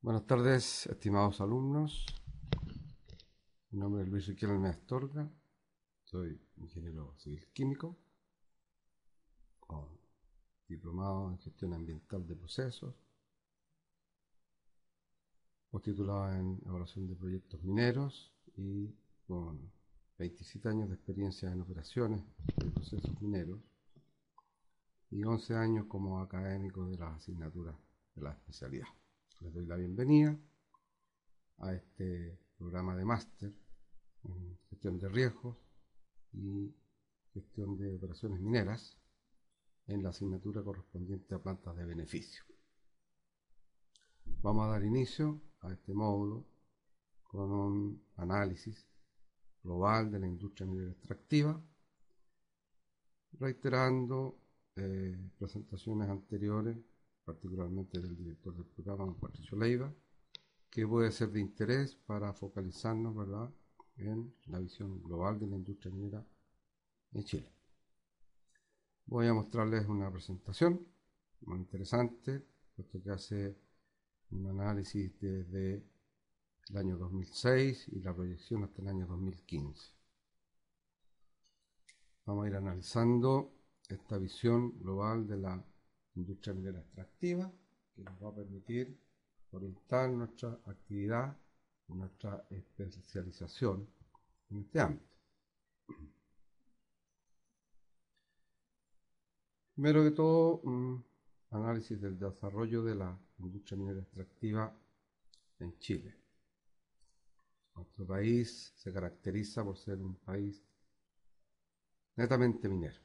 Buenas tardes, estimados alumnos. Mi nombre es Luis Riquelme Astorga. Soy ingeniero civil químico con diplomado en gestión ambiental de procesos, postitulado en evaluación de proyectos mineros y con 27 años de experiencia en operaciones de procesos mineros y 11 años como académico de las asignaturas de la especialidad. Les doy la bienvenida a este programa de máster en gestión de riesgos y gestión de operaciones mineras en la asignatura correspondiente a plantas de beneficio. Vamos a dar inicio a este módulo con un análisis global de la industria minera extractiva, reiterando presentaciones anteriores, particularmente del director del programa, Patricio Leiva, que puede ser de interés para focalizarnos, ¿verdad?, en la visión global de la industria minera en Chile. Voy a mostrarles una presentación muy interesante, puesto que hace un análisis desde el año 2006 y la proyección hasta el año 2015. Vamos a ir analizando esta visión global de la industria minera extractiva, que nos va a permitir orientar nuestra actividad, nuestra especialización en este ámbito. Primero que todo, un análisis del desarrollo de la industria minera extractiva en Chile. Nuestro país se caracteriza por ser un país netamente minero.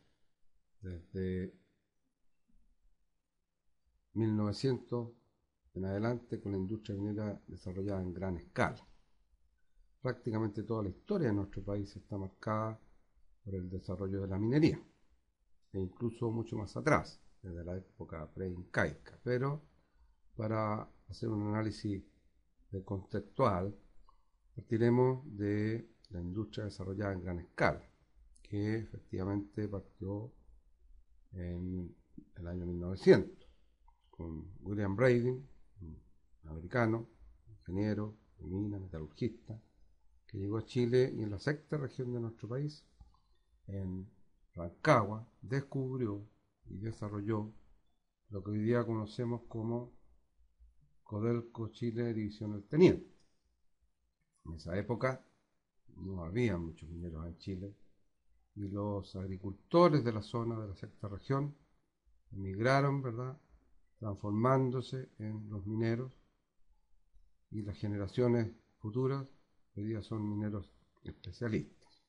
Desde 1900 en adelante, con la industria minera desarrollada en gran escala. Prácticamente toda la historia de nuestro país está marcada por el desarrollo de la minería, e incluso mucho más atrás, desde la época pre-incaica. Pero para hacer un análisis contextual, partiremos de la industria desarrollada en gran escala, que efectivamente partió en el año 1900, con William Brading, un americano, ingeniero de mina, metalurgista, que llegó a Chile y en la sexta región de nuestro país, en Rancagua, descubrió y desarrolló lo que hoy día conocemos como Codelco Chile División El Teniente. En esa época no había muchos mineros en Chile y los agricultores de la zona de la sexta región emigraron, ¿verdad?, transformándose en los mineros, y las generaciones futuras hoy día son mineros especialistas.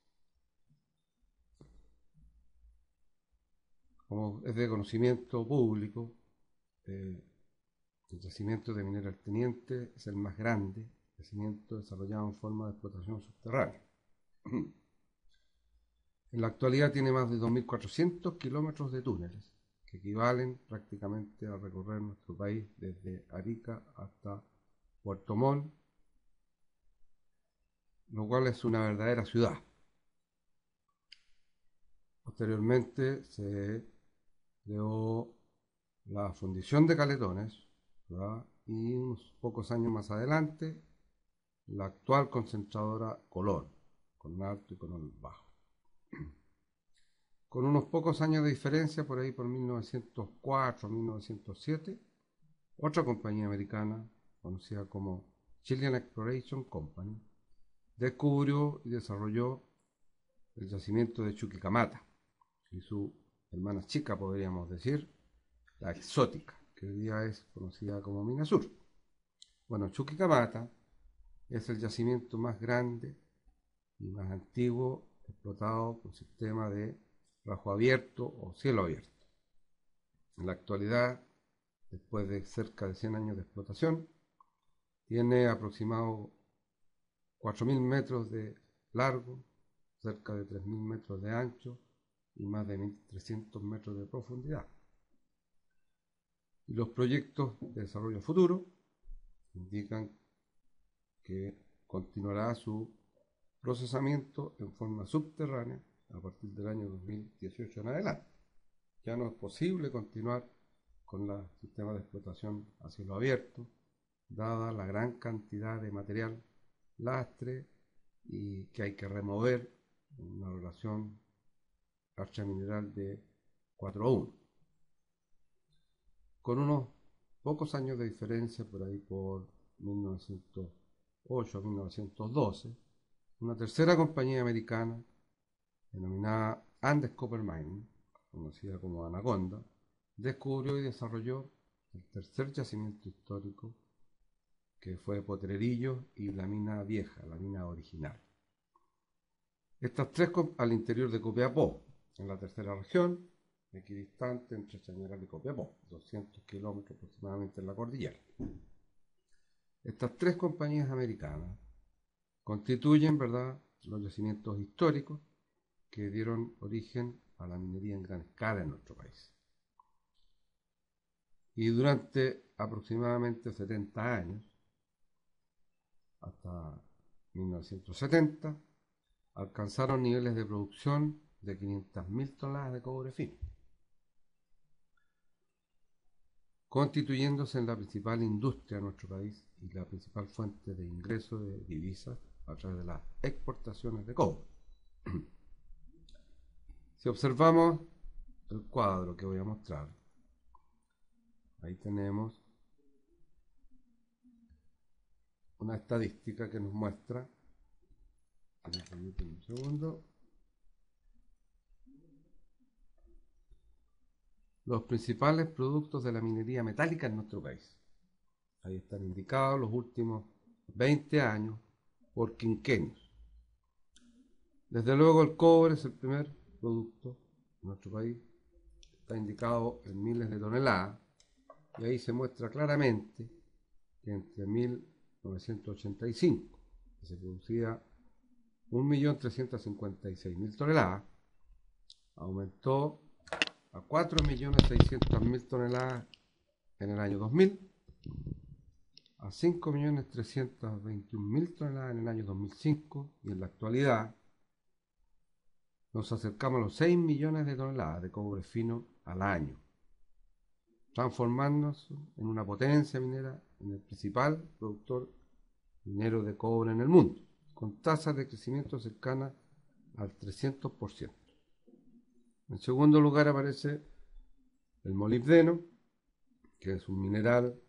Como es de conocimiento público, el yacimiento de Minera El Teniente es el más grande yacimiento desarrollado en forma de explotación subterránea. En la actualidad tiene más de 2.400 kilómetros de túneles, que equivalen prácticamente a recorrer nuestro país desde Arica hasta Puerto Montt, lo cual es una verdadera ciudad. Posteriormente se creó la fundición de Caletones, ¿verdad?, y unos pocos años más adelante la actual concentradora Colón, con alto y con bajo. Con unos pocos años de diferencia, por ahí por 1904, 1907, otra compañía americana, conocida como Chilean Exploration Company, descubrió y desarrolló el yacimiento de Chuquicamata y su hermana chica, podríamos decir, la Exótica, que hoy día es conocida como Minasur. Bueno, Chuquicamata es el yacimiento más grande y más antiguo explotado con sistema de bajo abierto o cielo abierto. En la actualidad, después de cerca de 100 años de explotación, tiene aproximado 4.000 metros de largo, cerca de 3.000 metros de ancho y más de 1.300 metros de profundidad. Y los proyectos de desarrollo futuro indican que continuará su procesamiento en forma subterránea a partir del año 2018 en adelante. Ya no es posible continuar con los sistemas de explotación a cielo abierto, dada la gran cantidad de material lastre y que hay que remover en una relación archa-mineral de 4:1. Con unos pocos años de diferencia, por ahí por 1908 a 1912, una tercera compañía americana, denominada Andes Copper Mining, conocida como Anaconda, descubrió y desarrolló el tercer yacimiento histórico, que fue Potrerillos y la mina vieja, la mina original. Estas tres al interior de Copiapó, en la tercera región, equidistante entre Chañaral y Copiapó, 200 kilómetros aproximadamente en la cordillera. Estas tres compañías americanas constituyen, ¿verdad?, los yacimientos históricos que dieron origen a la minería en gran escala en nuestro país. Y durante aproximadamente 70 años, hasta 1970, alcanzaron niveles de producción de 500.000 toneladas de cobre fino, constituyéndose en la principal industria de nuestro país y la principal fuente de ingreso de divisas a través de las exportaciones de cobre. Si observamos el cuadro que voy a mostrar, ahí tenemos una estadística que nos muestra, me permiten un segundo, los principales productos de la minería metálica en nuestro país. Ahí están indicados los últimos 20 años por quinquenios. Desde luego el cobre es el primer producto en nuestro país, está indicado en miles de toneladas, y ahí se muestra claramente que entre 1985, que se producía 1.356.000 toneladas, aumentó a 4.600.000 toneladas en el año 2000, a 5.321.000 toneladas en el año 2005, y en la actualidad nos acercamos a los 6 millones de toneladas de cobre fino al año, transformándose en una potencia minera, en el principal productor minero de cobre en el mundo, con tasas de crecimiento cercanas al 300%. En segundo lugar aparece el molibdeno, que es un mineral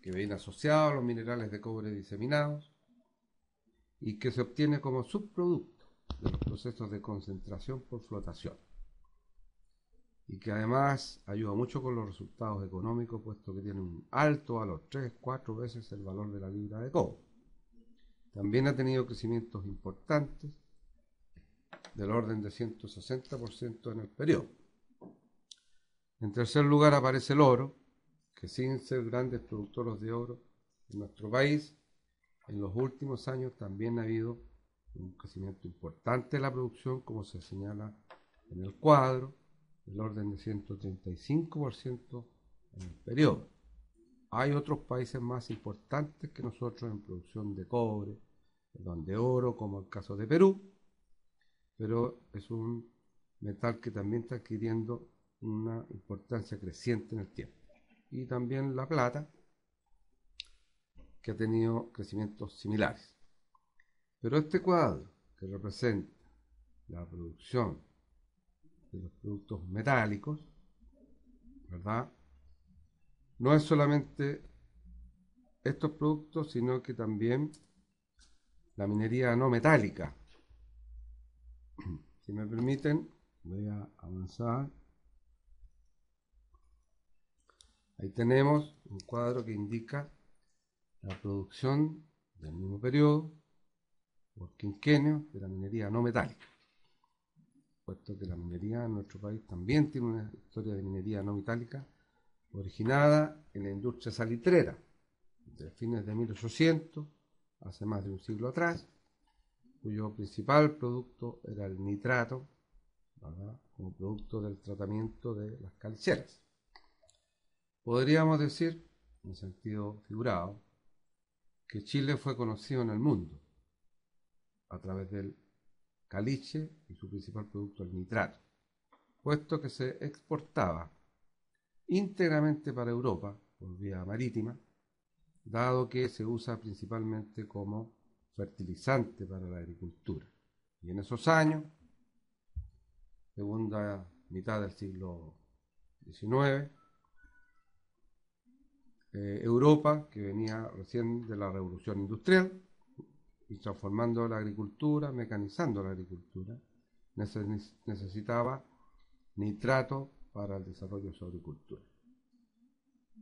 que viene asociado a los minerales de cobre diseminados y que se obtiene como subproducto de los procesos de concentración por flotación, y que además ayuda mucho con los resultados económicos, puesto que tiene un alto valor, 3-4 veces el valor de la libra de cobre. También ha tenido crecimientos importantes del orden de 160% en el periodo. En tercer lugar aparece el oro, que sin ser grandes productores de oro en nuestro país, en los últimos años también ha habido un crecimiento importante de la producción, como se señala en el cuadro, del orden de 135% en el periodo. Hay otros países más importantes que nosotros en producción de cobre, de oro, como el caso de Perú, pero es un metal que también está adquiriendo una importancia creciente en el tiempo. Y también la plata, que ha tenido crecimientos similares. Pero este cuadro, que representa la producción de los productos metálicos, ¿verdad?, no es solamente estos productos, sino que también la minería no metálica. Si me permiten, voy a avanzar. Ahí tenemos un cuadro que indica la producción del mismo periodo por quinquenio de la minería no metálica, puesto que la minería en nuestro país también tiene una historia de minería no metálica originada en la industria salitrera de fines de 1800, hace más de un siglo atrás, cuyo principal producto era el nitrato, ¿verdad?, como producto del tratamiento de las calceras. Podríamos decir, en sentido figurado, que Chile fue conocido en el mundo a través del caliche y su principal producto, el nitrato, puesto que se exportaba íntegramente para Europa por vía marítima, dado que se usa principalmente como fertilizante para la agricultura. Y en esos años, segunda mitad del siglo XIX, Europa, que venía recién de la revolución industrial, y transformando la agricultura, mecanizando la agricultura, necesitaba nitrato para el desarrollo de su agricultura.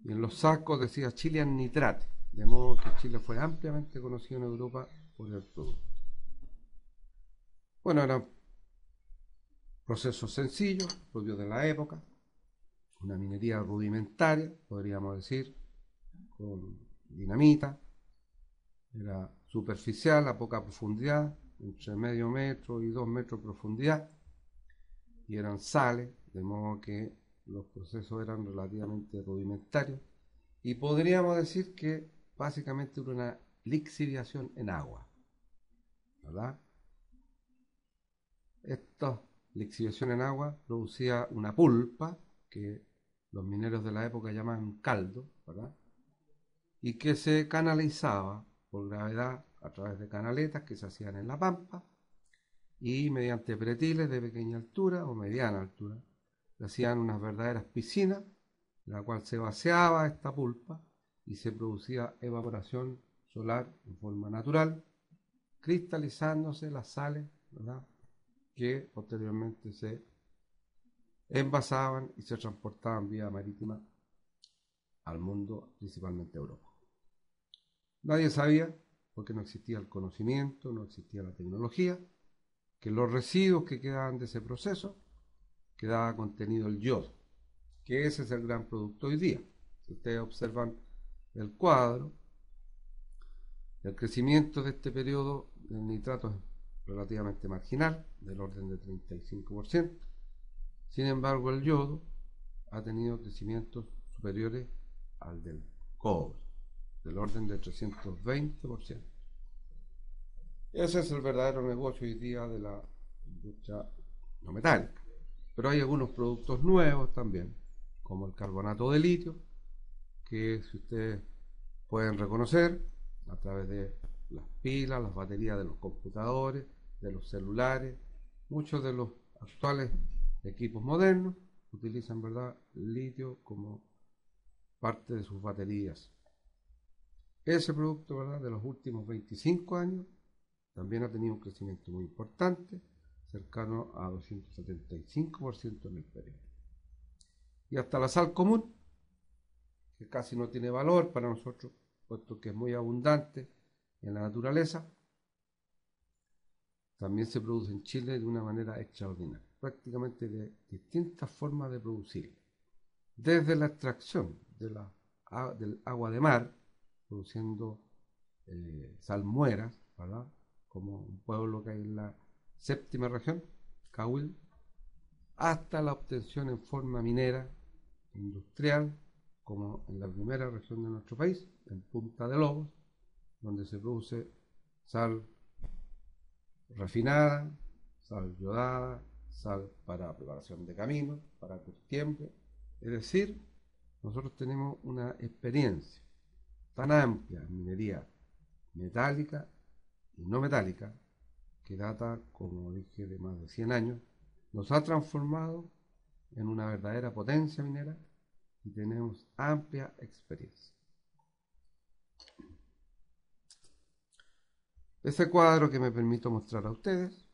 Y en los sacos decía Chilean Nitrate, de modo que Chile fue ampliamente conocido en Europa por el producto. Bueno, eran procesos sencillos, propios de la época, una minería rudimentaria, podríamos decir, con dinamita, era superficial, a poca profundidad, entre medio metro y 2 metros de profundidad, y eran sales, de modo que los procesos eran relativamente rudimentarios, y podríamos decir que básicamente era una lixiviación en agua, ¿verdad? Esta lixiviación en agua producía una pulpa, que los mineros de la época llamaban caldo, ¿verdad? Y que se canalizaba por gravedad a través de canaletas que se hacían en la pampa, y mediante pretiles de pequeña altura o mediana altura se hacían unas verdaderas piscinas en la cual se vaciaba esta pulpa y se producía evaporación solar en forma natural, cristalizándose las sales, ¿verdad?, que posteriormente se envasaban y se transportaban vía marítima al mundo, principalmente a Europa. Nadie sabía, porque no existía el conocimiento, no existía la tecnología, que los residuos que quedaban de ese proceso quedaba contenido el yodo, que ese es el gran producto hoy día. Si ustedes observan el cuadro, el crecimiento de este periodo del nitrato es relativamente marginal, del orden de 35%. Sin embargo, el yodo ha tenido crecimientos superiores al del cobre, del orden de 320%. Ese es el verdadero negocio hoy día de la industria no metálica. Pero hay algunos productos nuevos también, como el carbonato de litio, que si ustedes pueden reconocer a través de las pilas, las baterías de los computadores, de los celulares, muchos de los actuales equipos modernos utilizan, ¿verdad?, litio como parte de sus baterías. Ese producto, ¿verdad?, de los últimos 25 años también ha tenido un crecimiento muy importante, cercano a 275% en el periodo. Y hasta la sal común, que casi no tiene valor para nosotros, puesto que es muy abundante en la naturaleza, también se produce en Chile de una manera extraordinaria, prácticamente de distintas formas de producirlo. Desde la extracción del agua de mar, produciendo salmueras, ¿verdad?, como un pueblo que hay en la séptima región, Cahuil, hasta la obtención en forma minera, industrial, como en la primera región de nuestro país, en Punta de Lobos, donde se produce sal refinada, sal yodada, sal para preparación de caminos, para curtiembre. Es decir, nosotros tenemos una experiencia tan amplia en minería metálica y no metálica, que data, como dije, de más de 100 años, nos ha transformado en una verdadera potencia minera y tenemos amplia experiencia. Ese cuadro que me permito mostrar a ustedes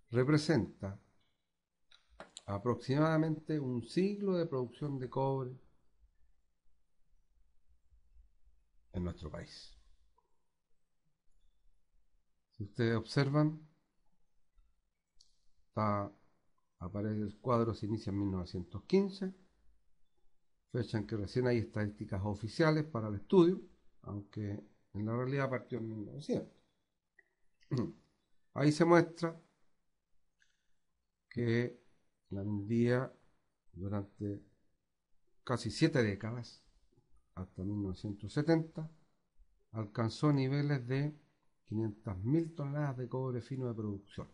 representa aproximadamente un siglo de producción de cobre en nuestro país. Si ustedes observan, aparece el cuadro, se inicia en 1915, fecha en que recién hay estadísticas oficiales para el estudio, aunque en la realidad partió en 1900. Ahí se muestra que la minería durante casi 7 décadas, hasta 1970, alcanzó niveles de 500.000 toneladas de cobre fino de producción.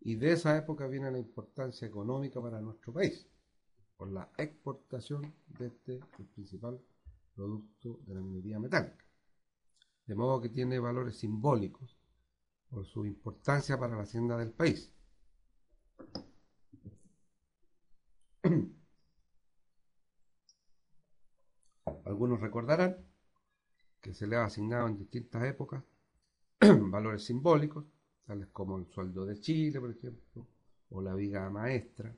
Y de esa época viene la importancia económica para nuestro país. por la exportación de el principal producto de la minería metálica. De modo que tiene valores simbólicos por su importancia para la hacienda del país. Algunos recordarán que se le ha asignado en distintas épocas valores simbólicos, tales como el sueldo de Chile, por ejemplo, o la viga maestra,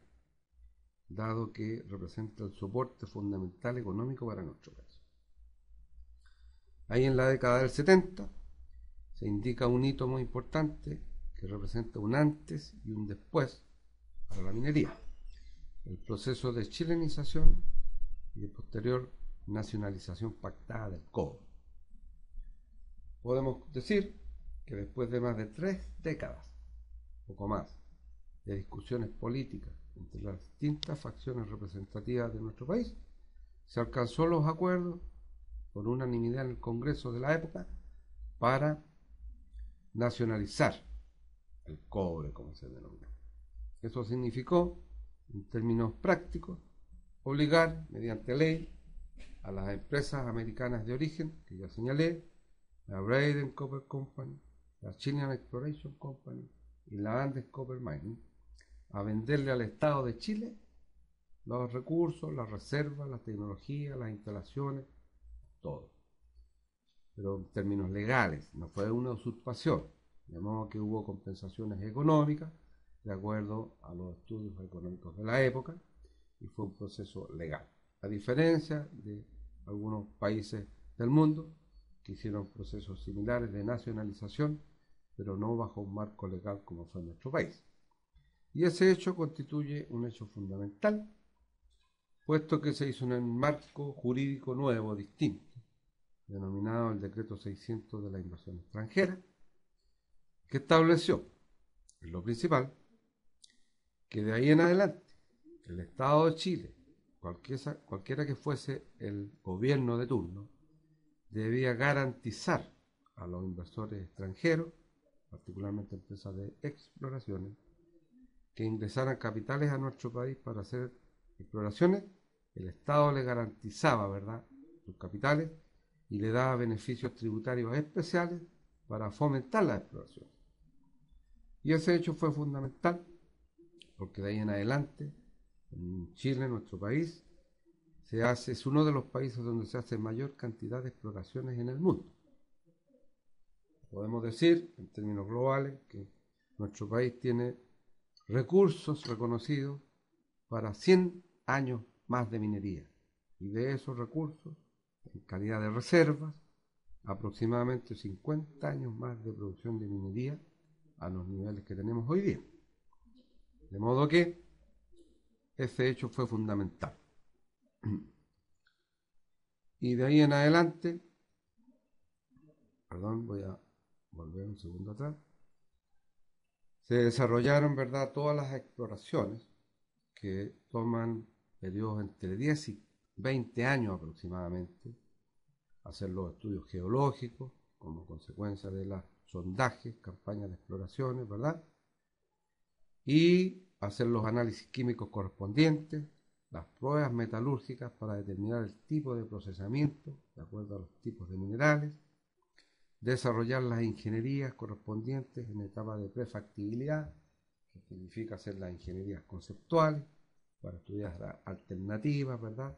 dado que representa el soporte fundamental económico para nuestro país. Ahí en la década del 70 se indica un hito muy importante que representa un antes y un después para la minería: el proceso de chilenización y de posterior nacionalización pactada del cobre. Podemos decir que después de más de 3 décadas, poco más, de discusiones políticas entre las distintas facciones representativas de nuestro país, se alcanzó los acuerdos por unanimidad en el Congreso de la época para nacionalizar el cobre, como se denomina. Eso significó, en términos prácticos, obligar, mediante ley, a las empresas americanas de origen, que ya señalé, la Braden Copper Company, la Chilean Exploration Company y la Andes Copper Mining, a venderle al Estado de Chile los recursos, las reservas, las tecnologías, las instalaciones, todo. Pero en términos legales, no fue una usurpación, de modo que hubo compensaciones económicas de acuerdo a los estudios económicos de la época, y fue un proceso legal, a diferencia de algunos países del mundo que hicieron procesos similares de nacionalización, pero no bajo un marco legal como fue nuestro país. Y ese hecho constituye un hecho fundamental, puesto que se hizo en un marco jurídico nuevo, distinto, denominado el Decreto 600 de la Inversión Extranjera, que estableció, en lo principal, que de ahí en adelante el Estado de Chile, cualquiera que fuese el gobierno de turno, debía garantizar a los inversores extranjeros, particularmente empresas de exploraciones, que ingresaran capitales a nuestro país para hacer exploraciones. El Estado le garantizaba, ¿verdad?, sus capitales y le daba beneficios tributarios especiales para fomentar la exploración. Y ese hecho fue fundamental, porque de ahí en adelante, en Chile, nuestro país, es uno de los países donde se hace mayor cantidad de exploraciones en el mundo. Podemos decir, en términos globales, que nuestro país tiene recursos reconocidos para 100 años más de minería. Y de esos recursos, en calidad de reservas, aproximadamente 50 años más de producción de minería a los niveles que tenemos hoy día. De modo que ese hecho fue fundamental. Y de ahí en adelante, voy a volver un segundo atrás, se desarrollaron, ¿verdad?, todas las exploraciones que toman periodos entre 10 y 20 años aproximadamente, hacer los estudios geológicos como consecuencia de los sondajes, campañas de exploraciones, ¿verdad?, y hacer los análisis químicos correspondientes, las pruebas metalúrgicas para determinar el tipo de procesamiento de acuerdo a los tipos de minerales, desarrollar las ingenierías correspondientes en etapa de prefactibilidad, que significa hacer las ingenierías conceptuales para estudiar alternativas, ¿verdad?,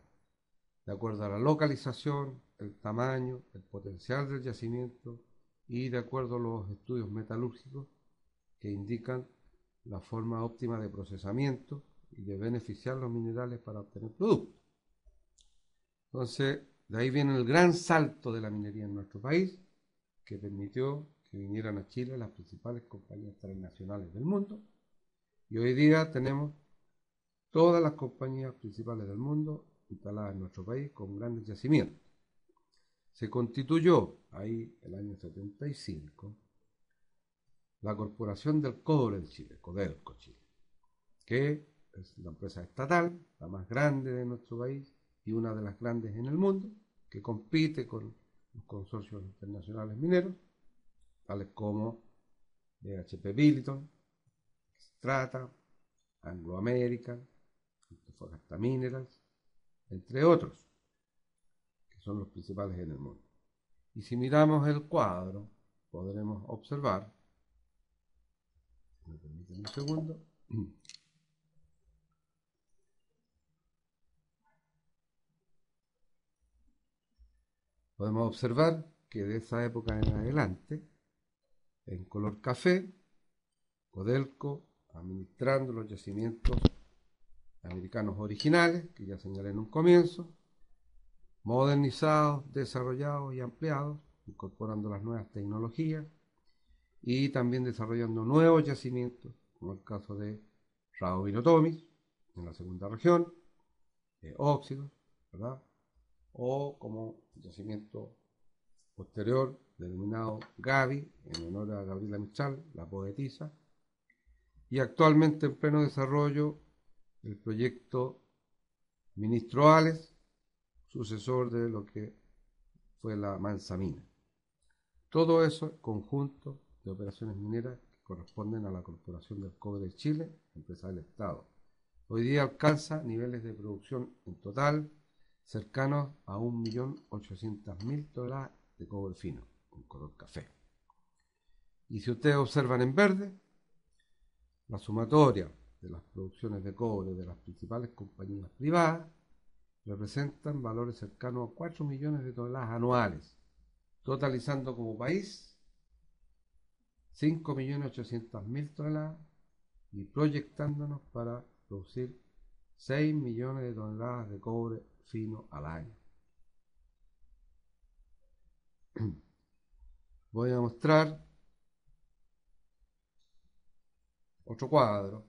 de acuerdo a la localización, el tamaño, el potencial del yacimiento y de acuerdo a los estudios metalúrgicos que indican la forma óptima de procesamiento y de beneficiar los minerales para obtener productos. Entonces, de ahí viene el gran salto de la minería en nuestro país, que permitió que vinieran a Chile las principales compañías transnacionales del mundo, y hoy día tenemos todas las compañías principales del mundo instaladas en nuestro país con grandes yacimientos. Se constituyó ahí el año 75 la Corporación del Cobre de Chile, Codelco Chile, que es la empresa estatal, la más grande de nuestro país y una de las grandes en el mundo, que compite con los consorcios internacionales mineros, tales como BHP Billiton, Strata, Anglo American, Antofagasta Minerals, entre otros, que son los principales en el mundo. Y si miramos el cuadro, podremos observar, me permiten un segundo, podemos observar que de esa época en adelante, en color café, Codelco administrando los yacimientos americanos originales, que ya señalé en un comienzo, modernizados, desarrollados y ampliados, incorporando las nuevas tecnologías y también desarrollando nuevos yacimientos, como el caso de Radomiro-Tomic, en la segunda región, óxidos, ¿verdad? O como yacimiento posterior, denominado Gaby, en honor a Gabriela Mistral, la poetisa, y actualmente en pleno desarrollo el proyecto Ministro Ales, sucesor de lo que fue la Mansa Mina. Todo eso conjunto de operaciones mineras que corresponden a la Corporación del Cobre de Chile, empresa del Estado. Hoy día alcanza niveles de producción en total cercanos a 1.800.000 toneladas de cobre fino, con color café. Y si ustedes observan en verde, la sumatoria de las producciones de cobre de las principales compañías privadas representan valores cercanos a 4 millones de toneladas anuales, totalizando como país 5.800.000 toneladas y proyectándonos para producir 6 millones de toneladas de cobre fino al año. Voy a mostrar otro cuadro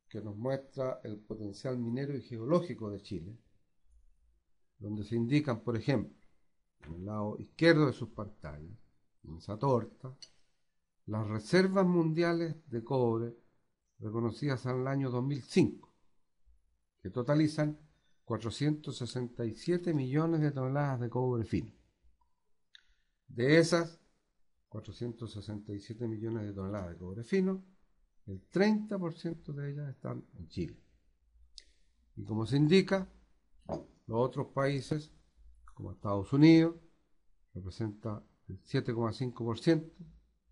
que nos muestra el potencial minero y geológico de Chile, donde se indican, por ejemplo, en el lado izquierdo de sus pantallas, en esa torta, las reservas mundiales de cobre reconocidas al año 2005, que totalizan 467 millones de toneladas de cobre fino. De esas 467 millones de toneladas de cobre fino, el 30% de ellas están en Chile. Y como se indica, los otros países, como Estados Unidos, representa el 7,5%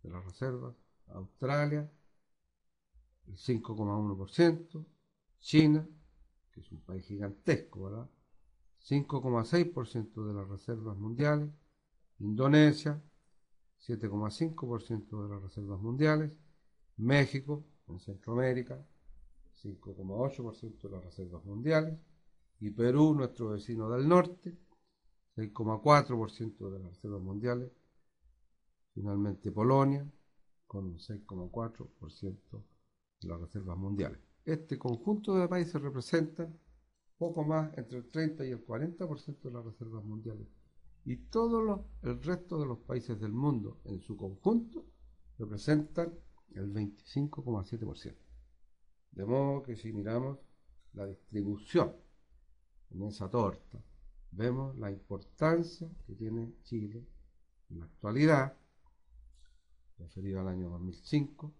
de las reservas, Australia, el 5,1%, China, que es un país gigantesco, ¿verdad? 5,6% de las reservas mundiales, Indonesia, 7,5% de las reservas mundiales, México, en Centroamérica, 5,8% de las reservas mundiales, y Perú, nuestro vecino del norte, 6,4% de las reservas mundiales, finalmente Polonia, con 6,4% de las reservas mundiales. Este conjunto de países representa poco más entre el 30 y el 40% de las reservas mundiales. Y el resto de los países del mundo en su conjunto representan el 25,7%. De modo que si miramos la distribución en esa torta, vemos la importancia que tiene Chile en la actualidad, referido al año 2005,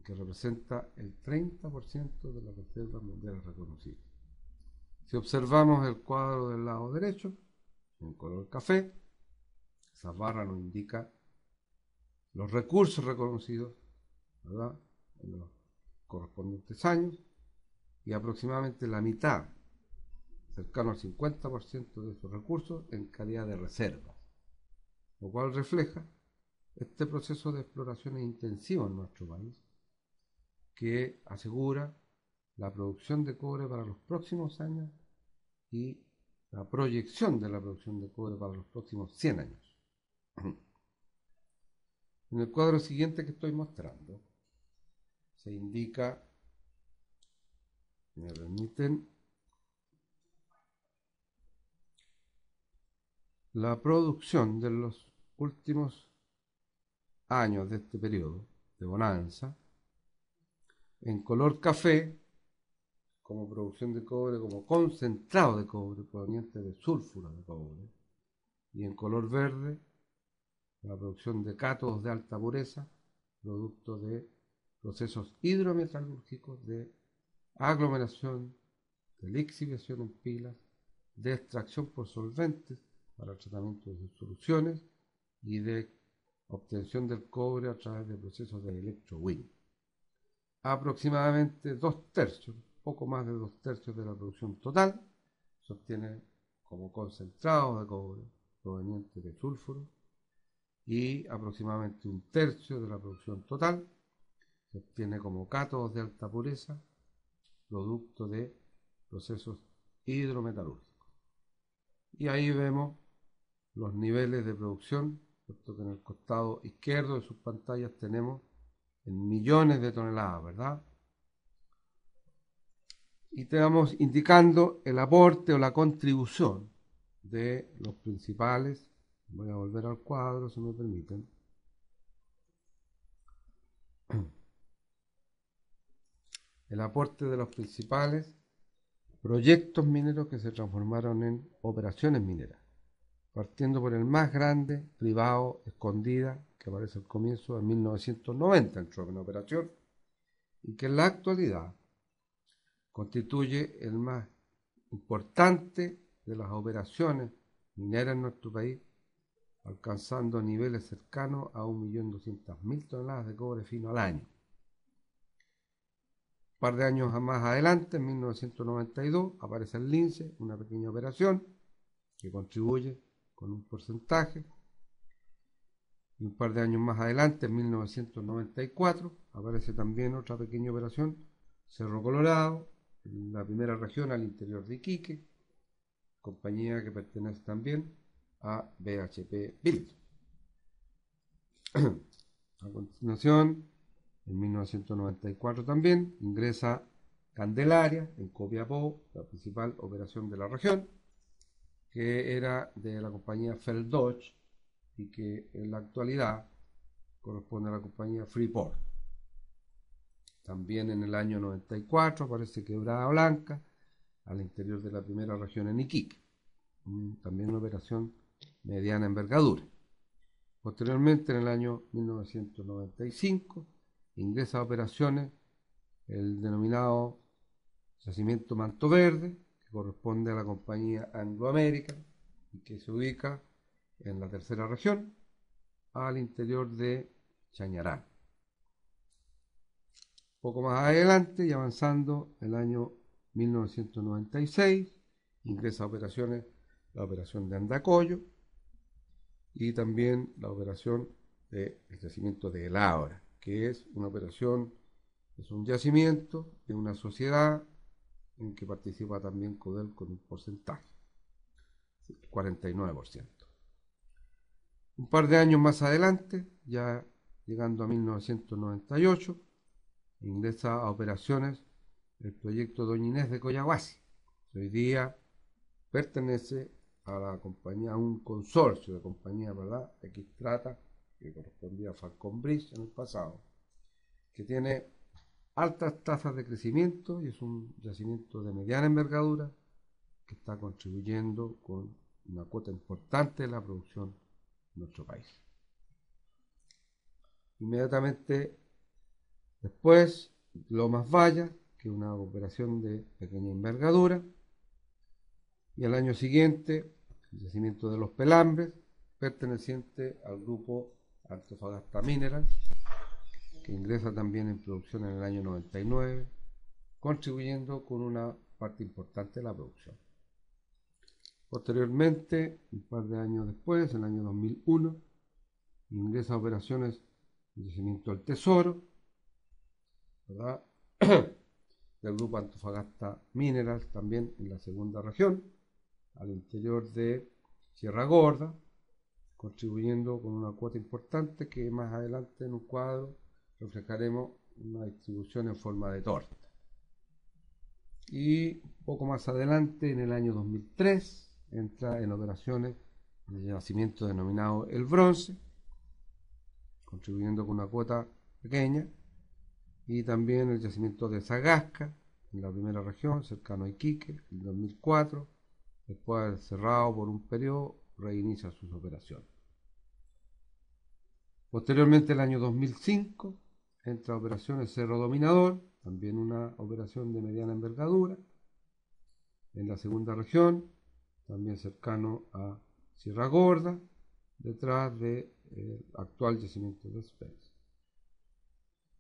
que representa el 30% de las reservas mundiales reconocidas. Si observamos el cuadro del lado derecho, en color café, esa barra nos indica los recursos reconocidos, ¿verdad?, en los correspondientes años, y aproximadamente la mitad, cercano al 50% de esos recursos, en calidad de reservas, lo cual refleja este proceso de exploración intensivo en nuestro país, que asegura la producción de cobre para los próximos años y la proyección de la producción de cobre para los próximos 100 años. En el cuadro siguiente que estoy mostrando, se indica, si me permiten, la producción de los últimos años de este periodo de bonanza, en color café, como producción de cobre, como concentrado de cobre proveniente de sulfuro de cobre, y en color verde, la producción de cátodos de alta pureza, producto de procesos hidrometalúrgicos de aglomeración de lixiviación en pilas, de extracción por solventes para tratamiento de soluciones y de obtención del cobre a través de procesos de electrowinning. Aproximadamente 2/3, poco más de 2/3 de la producción total se obtiene como concentrado de cobre proveniente de sulfuro y aproximadamente 1/3 de la producción total se obtiene como cátodos de alta pureza, producto de procesos hidrometalúrgicos. Y ahí vemos los niveles de producción, puesto que en el costado izquierdo de sus pantallas tenemos en millones de toneladas, ¿verdad? Y te vamos indicando el aporte o la contribución de los principales. Voy a volver al cuadro, si me permiten. El aporte de los principales proyectos mineros que se transformaron en operaciones mineras, partiendo por el más grande, privado, Escondida, que aparece al comienzo de 1990, entró en operación, y que en la actualidad constituye el más importante de las operaciones mineras en nuestro país, alcanzando niveles cercanos a 1.200.000 toneladas de cobre fino al año. Un par de años más adelante, en 1992, aparece el Lince, una pequeña operación que contribuye con un porcentaje. Y un par de años más adelante, en 1994, aparece también otra pequeña operación, Cerro Colorado, en la primera región al interior de Iquique, compañía que pertenece también a BHP Billiton. A continuación, en 1994 también ingresa Candelaria en Copiapó, la principal operación de la región, que era de la compañía Feldodge y que en la actualidad corresponde a la compañía Freeport. También en el año 94 aparece Quebrada Blanca, al interior de la primera región en Iquique, también una operación mediana envergadura. Posteriormente, en el año 1995, ingresa a operaciones el denominado yacimiento Manto Verde, que corresponde a la compañía Anglo American y que se ubica en la tercera región, al interior de Chañarán. Poco más adelante y avanzando, el año 1996, ingresa a operaciones la operación de Andacollo y también la operación del yacimiento de El Ágora, que es una operación, es un yacimiento de una sociedad en que participa también Codel con un porcentaje, 49%. Un par de años más adelante, ya llegando a 1998, ingresa a operaciones el proyecto Doña Inés de Collahuasi, que hoy día pertenece a la compañía, a un consorcio de compañías, ¿verdad? Xstrata, que correspondía a Falcon Bridge en el pasado, que tiene altas tasas de crecimiento y es un yacimiento de mediana envergadura que está contribuyendo con una cuota importante de la producción de nuestro país. Inmediatamente después, Lomas Vallas, que es una operación de pequeña envergadura, y al año siguiente, el yacimiento de Los Pelambres, perteneciente al grupo Antofagasta Minerals, que ingresa también en producción en el año 99, contribuyendo con una parte importante de la producción. Posteriormente, un par de años después, en el año 2001, ingresa a operaciones el yacimiento del Tesoro, ¿verdad? Del grupo Antofagasta Minerals, también en la segunda región, al interior de Sierra Gorda, contribuyendo con una cuota importante que más adelante en un cuadro reflejaremos una distribución en forma de torta. Y poco más adelante, en el año 2003, entra en operaciones el yacimiento denominado El Bronce, contribuyendo con una cuota pequeña, y también el yacimiento de Sagasca, en la primera región, cercano a Iquique, en 2004, después de haber cerrado por un periodo, reinicia sus operaciones. Posteriormente, el año 2005, entra a operaciones Cerro Dominador, también una operación de mediana envergadura, en la segunda región, también cercano a Sierra Gorda, detrás del actual yacimiento de Spence.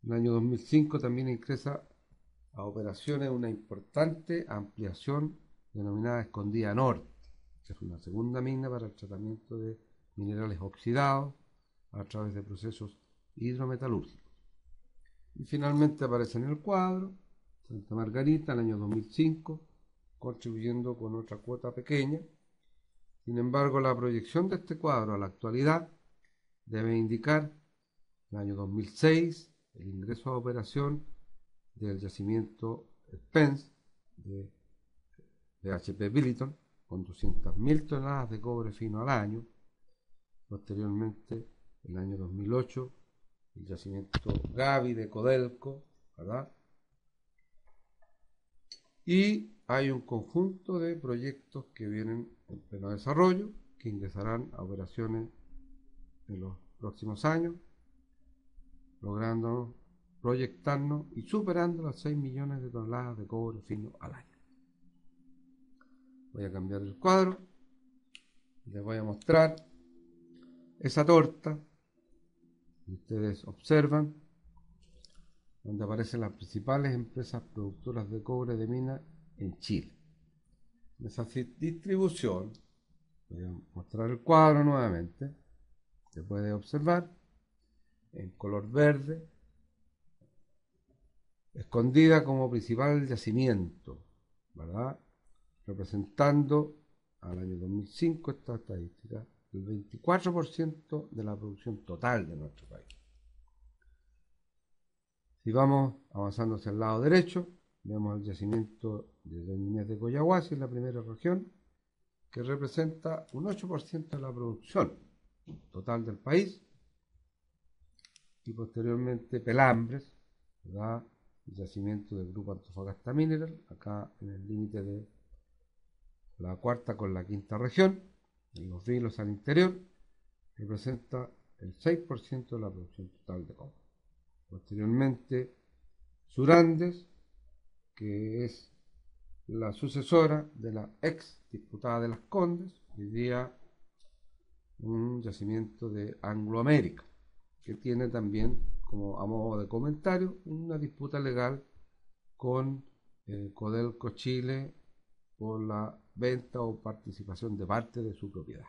En el año 2005 también ingresa a operaciones una importante ampliación denominada Escondida Norte, que es una segunda mina para el tratamiento de minerales oxidados a través de procesos hidrometalúrgicos. Y finalmente aparece en el cuadro Santa Margarita en el año 2005, contribuyendo con otra cuota pequeña. Sin embargo, la proyección de este cuadro a la actualidad debe indicar el año 2006 el ingreso a operación del yacimiento Spence de BHP Billiton con 200.000 toneladas de cobre fino al año. Posteriormente, el año 2008, el yacimiento Gaby de Codelco, ¿verdad? Y hay un conjunto de proyectos que vienen en pleno desarrollo, que ingresarán a operaciones en los próximos años, logrando proyectarnos y superando las 6 millones de toneladas de cobre fino al año. Voy a cambiar el cuadro y les voy a mostrar esa torta que ustedes observan, donde aparecen las principales empresas productoras de cobre de mina en Chile. En esa distribución, voy a mostrar el cuadro nuevamente, se puede observar en color verde, Escondida como principal yacimiento, ¿verdad? Representando al año 2005 esta estadística, el 24% de la producción total de nuestro país. Si vamos avanzando hacia el lado derecho, vemos el yacimiento de Don Inés de Collahuasi en la primera región, que representa un 8% de la producción total del país, y posteriormente Pelambres, ¿verdad? El yacimiento del grupo Antofagasta Mineral, acá en el límite de la cuarta con la quinta región, en los ríos al interior, representa el 6% de la producción total de cobre. Posteriormente, Surandes, que es la sucesora de la ex disputada de Las Condes, hoy día un yacimiento de Anglo American, que tiene también, como a modo de comentario, una disputa legal con Codelco Chile por la venta o participación de parte de su propiedad.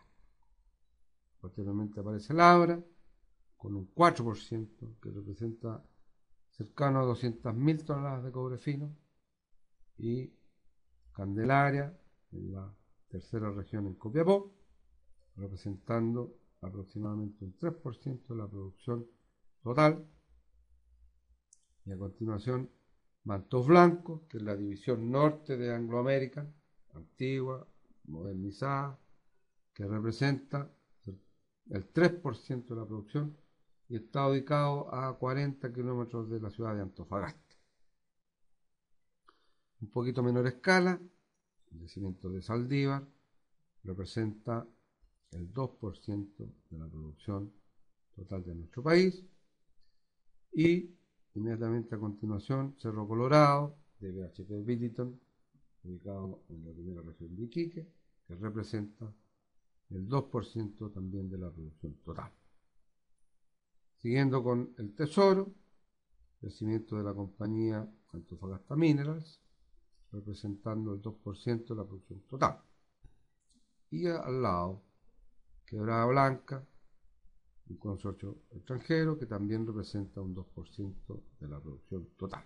Posteriormente aparece Labra, con un 4%, que representa cercano a 200.000 toneladas de cobre fino, y Candelaria, en la tercera región en Copiapó, representando aproximadamente un 3% de la producción total. Y a continuación, Mantos Blancos, que es la división norte de Anglo American, antigua, modernizada, que representa el 3% de la producción y está ubicado a 40 kilómetros de la ciudad de Antofagasta. Un poquito menor escala, el yacimiento de Saldívar representa el 2% de la producción total de nuestro país, y inmediatamente a continuación Cerro Colorado de BHP Billiton, ubicado en la primera región de Iquique, que representa el 2% también de la producción total. Siguiendo con el Tesoro, yacimiento de la compañía Antofagasta Minerals, representando el 2% de la producción total. Y al lado, Quebrada Blanca, un consorcio extranjero que también representa un 2% de la producción total.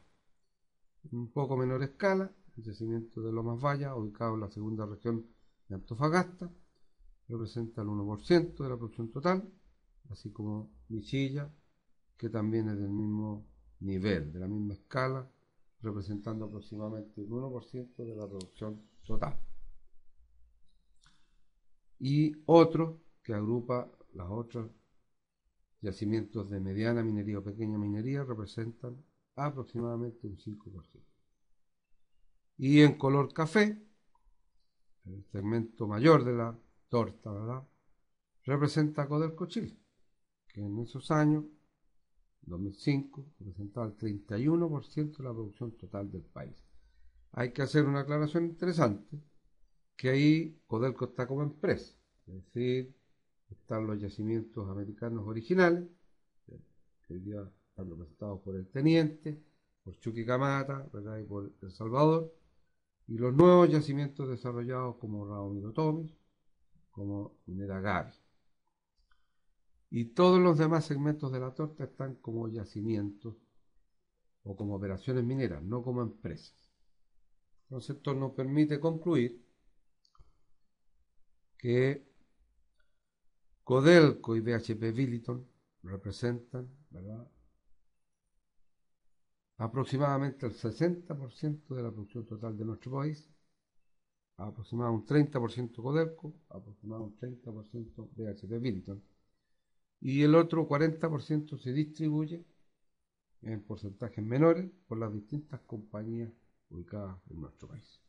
En un poco menor escala, el yacimiento de Lomas Vallas, ubicado en la segunda región de Antofagasta, representa el 1% de la producción total, así como Michilla, que también es del mismo nivel, de la misma escala, representando aproximadamente el 1% de la producción total. Y otro que agrupa las otras yacimientos de mediana minería o pequeña minería representan aproximadamente un 5%. Y en color café, el segmento mayor de la torta, ¿verdad?, representa Codelco Chile, que en esos años, 2005, representaba el 31% de la producción total del país. hay que hacer una aclaración interesante, que ahí Codelco está como empresa, es decir, están los yacimientos americanos originales, que hoy día están representados por el teniente, por Chuquicamata, ¿verdad? Y por El Salvador, y los nuevos yacimientos desarrollados como Radomiro Tomis, como Minera Gaby. Y todos los demás segmentos de la torta están como yacimientos o como operaciones mineras, no como empresas. Entonces esto nos permite concluir que Codelco y BHP Billiton representan, ¿verdad?, aproximadamente el 60% de la producción total de nuestro país, aproximadamente un 30% Codelco, aproximadamente un 30% BHP Billiton, y el otro 40% se distribuye en porcentajes menores por las distintas compañías ubicadas en nuestro país.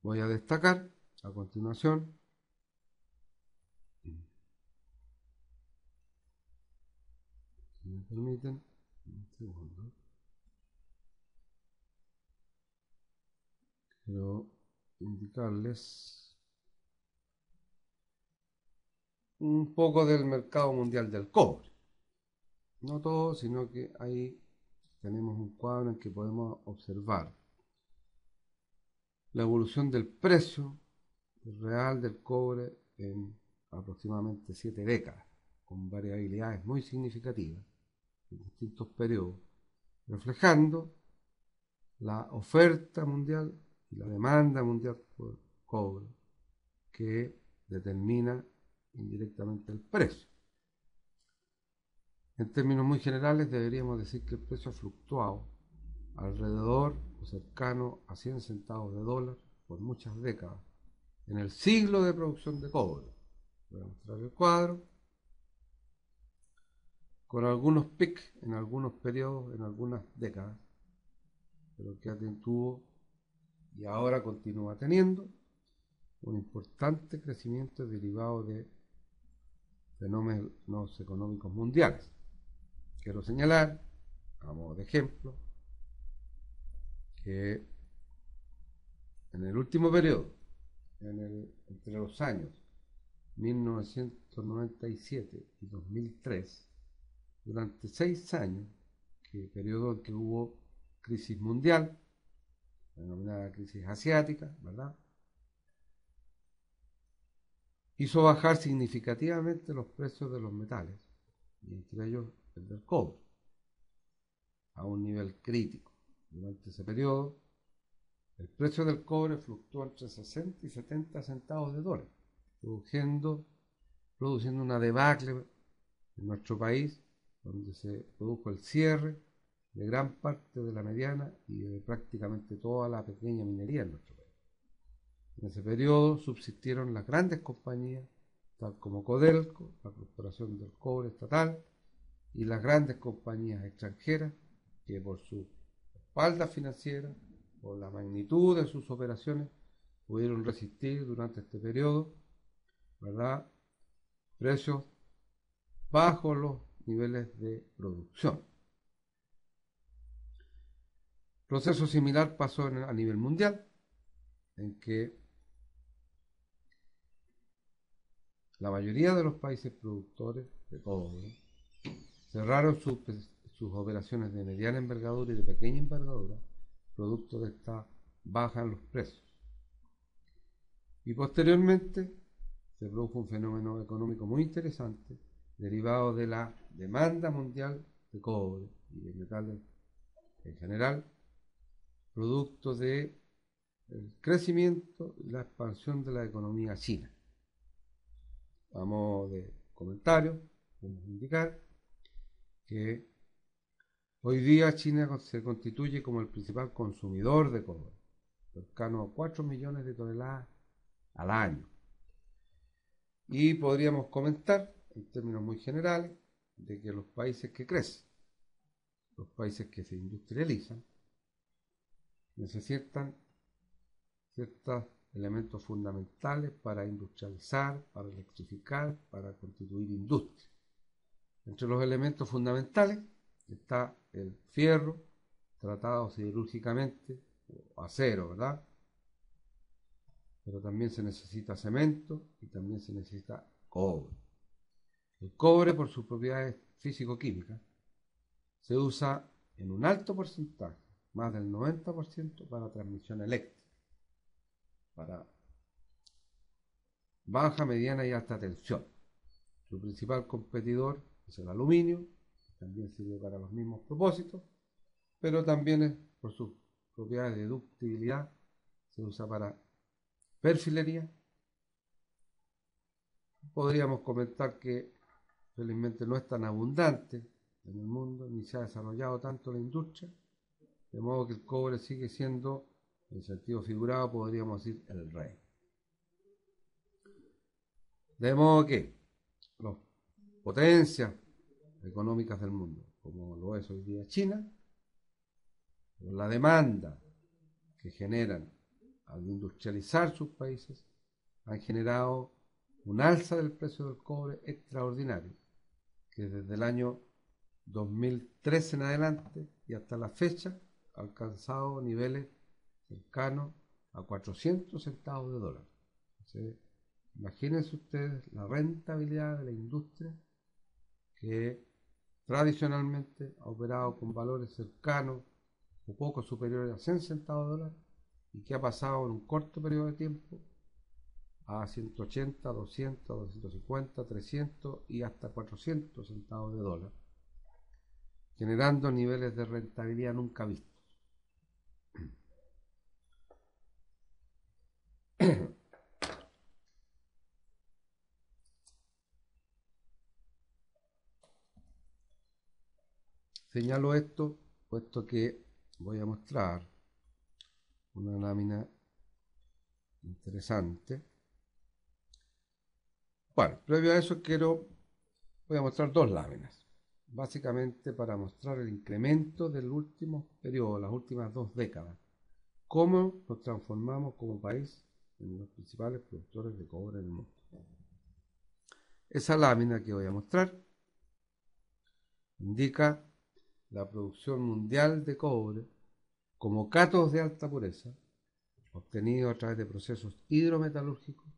Voy a destacar a continuación si me permiten un segundo. Quiero indicarles un poco del mercado mundial del cobre. No todo, sino que ahí tenemos un cuadro en que podemos observar la evolución del precio real del cobre en aproximadamente 7 décadas, con variabilidades muy significativas en distintos periodos, reflejando la oferta mundial y la demanda mundial por cobre, que determina indirectamente el precio. En términos muy generales, deberíamos decir que el precio ha fluctuado alrededor o cercano a 100 centavos de dólar por muchas décadas en el siglo de producción de cobre. Voy a mostrar el cuadro, con algunos picos en algunos periodos, en algunas décadas, pero que tuvo y ahora continúa teniendo un importante crecimiento derivado de fenómenos económicos mundiales. Quiero señalar, a modo de ejemplo, que en el último periodo, entre los años 1997 y 2003, durante 6 años, periodo en que hubo crisis mundial, denominada crisis asiática, ¿verdad?, hizo bajar significativamente los precios de los metales, y entre ellos el del cobre, a un nivel crítico. Durante ese periodo, el precio del cobre fluctuó entre 60 y 70 centavos de dólar, produciendo una debacle en nuestro país, donde se produjo el cierre de gran parte de la mediana y de prácticamente toda la pequeña minería en nuestro país. En ese periodo subsistieron las grandes compañías, tal como Codelco, la Corporación del Cobre Estatal, y las grandes compañías extranjeras, que por su espalda financiera, por la magnitud de sus operaciones, pudieron resistir durante este periodo, ¿verdad?, precios bajo los niveles de producción. Proceso similar pasó a nivel mundial, en que la mayoría de los países productores de cobre cerraron sus operaciones de mediana envergadura y de pequeña envergadura, producto de esta baja en los precios. Y posteriormente se produjo un fenómeno económico muy interesante derivado de la demanda mundial de cobre y de metales en general, producto del crecimiento y la expansión de la economía china. A modo de comentario, podemos indicar que hoy día China se constituye como el principal consumidor de cobre, cercano a 4 millones de toneladas al año. Y podríamos comentar, en términos muy generales, de que los países que crecen, los países que se industrializan, necesitan ciertos elementos fundamentales para industrializar, para electrificar, para constituir industria. Entre los elementos fundamentales está el fierro, tratado siderúrgicamente, o acero, ¿verdad? Pero también se necesita cemento y también se necesita cobre. El cobre, por sus propiedades físico-químicas, se usa en un alto porcentaje, más del 90%, para transmisión eléctrica, para baja, mediana y alta tensión. Su principal competidor es el aluminio, que también sirve para los mismos propósitos, pero también por sus propiedades de ductibilidad se usa para perfilería. Podríamos comentar que felizmente no es tan abundante en el mundo, ni se ha desarrollado tanto la industria, de modo que el cobre sigue siendo, en sentido figurado, podríamos decir, el rey. De modo que las potencias económicas del mundo, como lo es hoy día China, por la demanda que generan al industrializar sus países, han generado un alza del precio del cobre extraordinario, que desde el año 2013 en adelante y hasta la fecha ha alcanzado niveles cercanos a 400 centavos de dólar. Entonces, imagínense ustedes la rentabilidad de la industria que tradicionalmente ha operado con valores cercanos o poco superiores a 100 centavos de dólar y que ha pasado en un corto periodo de tiempo a 180, 200, 250, 300 y hasta 400 centavos de dólar, generando niveles de rentabilidad nunca vistos. Señalo esto puesto que voy a mostrar una lámina interesante. Bueno, previo a eso voy a mostrar dos láminas, básicamente para mostrar el incremento del último periodo, las últimas 2 décadas, cómo nos transformamos como país en los principales productores de cobre del mundo. Esa lámina que voy a mostrar indica la producción mundial de cobre como cátodos de alta pureza, obtenidos a través de procesos hidrometalúrgicos,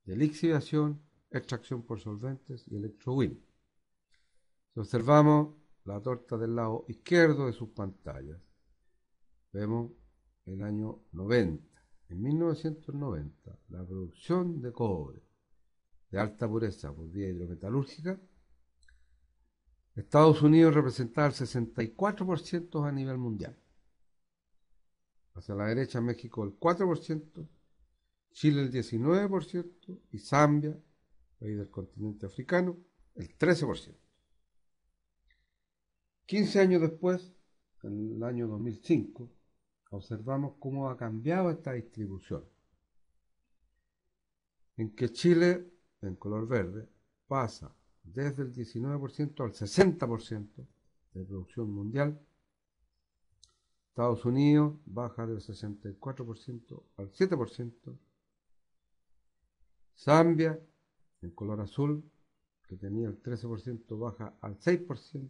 de lixiviación, extracción por solventes y electrowinning. Si observamos la torta del lado izquierdo de sus pantallas, vemos el año 90. En 1990, la producción de cobre de alta pureza por vía hidrometalúrgica, Estados Unidos representaba el 64% a nivel mundial. Hacia la derecha, México el 4%, Chile el 19% y Zambia, país del continente africano, el 13%. 15 años después, en el año 2005, observamos cómo ha cambiado esta distribución, en que Chile, en color verde, pasa desde el 19% al 60% de producción mundial. Estados Unidos baja del 64% al 7%. Zambia, en color azul, que tenía el 13%, baja al 6%.